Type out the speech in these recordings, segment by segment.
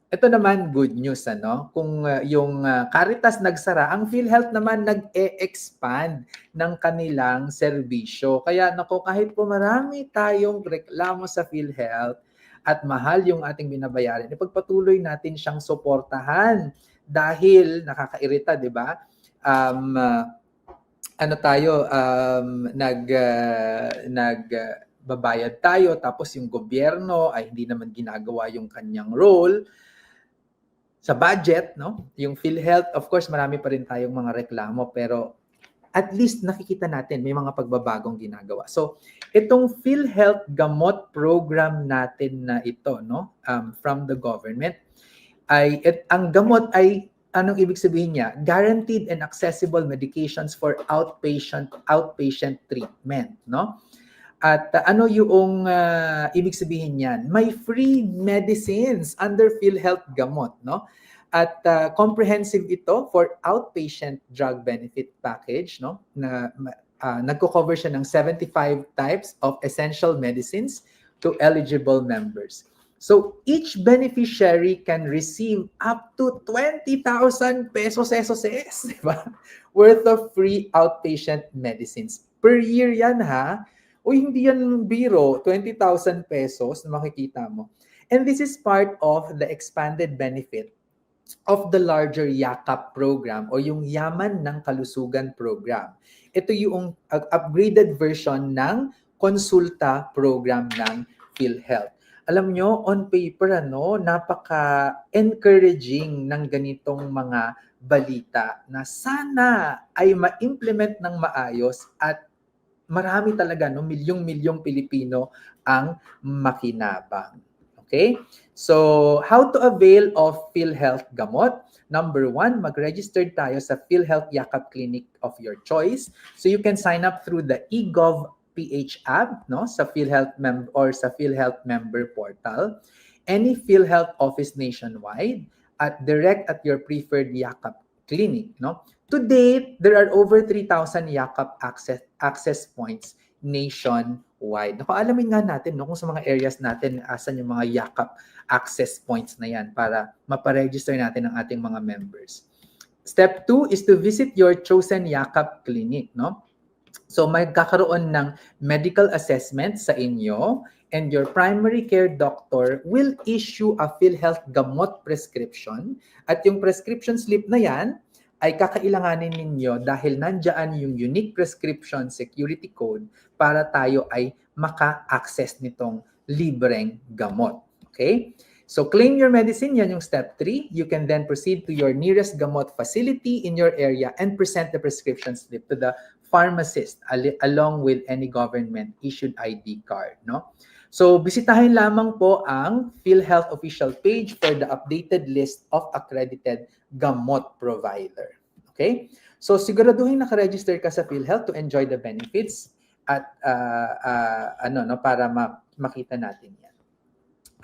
Ito naman good news ano, kung yung Caritas nagsara, ang PhilHealth naman nag-e-expand ng kanilang serbisyo. Kaya nako, kahit po marami tayong reklamo sa PhilHealth at mahal yung ating binabayaran, ipagpatuloy natin siyang suportahan dahil nakakairita, 'di ba? Um, uh, ano tayo, babayad tayo tapos yung gobyerno ay hindi naman ginagawa yung kanyang role sa budget, no? Yung PhilHealth, of course, marami pa rin tayong mga reklamo, pero at least nakikita natin may mga pagbabagong ginagawa. So, itong PhilHealth Gamot program natin na ito, no, from the government, ang gamot ay, anong ibig sabihin niya? Guaranteed and accessible medications for outpatient treatment, no? At ano yung ibig sabihin niyan? May free medicines under PhilHealth Gamot, no? At comprehensive ito for outpatient drug benefit package, no? Na nagko-cover siya ng 75 types of essential medicines to eligible members. So each beneficiary can receive up to 20,000 pesos, di ba? Worth of free outpatient medicines. Per year yan ha. Uy, hindi yan biro, 20,000 pesos na makikita mo. And this is part of the expanded benefit of the larger YAKAP program o yung Yaman ng Kalusugan program. Ito yung upgraded version ng konsulta program ng PhilHealth. Alam nyo, on paper, napaka-encouraging ng ganitong mga balita na sana ay ma-implement ng maayos at marami talaga, no, milyong-milyong Pilipino ang makinabang. Okay? So, how to avail of PhilHealth Gamot? Number 1, mag-register tayo sa PhilHealth Yakap Clinic of your choice. So, you can sign up through the eGov PH app, no, sa PhilHealth or sa PhilHealth member portal. Any PhilHealth office nationwide at direct at your preferred Yakap clinic, no? To date, there are over 3,000 Yakap access points nationwide. Naku, alamin nga natin, no, kung sa mga areas natin, asan yung mga Yakap access points na yan para maparegister natin ang ating mga members. Step 2 is to visit your chosen Yakap clinic, no? So magkakaroon ng medical assessment sa inyo and your primary care doctor will issue a PhilHealth Gamot prescription at yung prescription slip na yan ay kakailanganin ninyo dahil nandyan yung unique prescription security code para tayo ay maka-access nitong libreng gamot. Okay? So claim your medicine, yan yung step 3. You can then proceed to your nearest gamot facility in your area and present the prescription slip to the pharmacist along with any government issued ID card, no? So bisitahin lamang po ang PhilHealth official page for the updated list of accredited gamot provider. Okay? So siguraduhin naka-register ka sa PhilHealth to enjoy the benefits at para makita natin yan.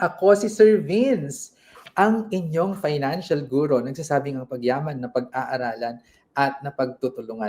Ako si Sir Vince, ang inyong financial guro, nagsasabing ang pagyaman na pag-aaralan at napagtutulungan.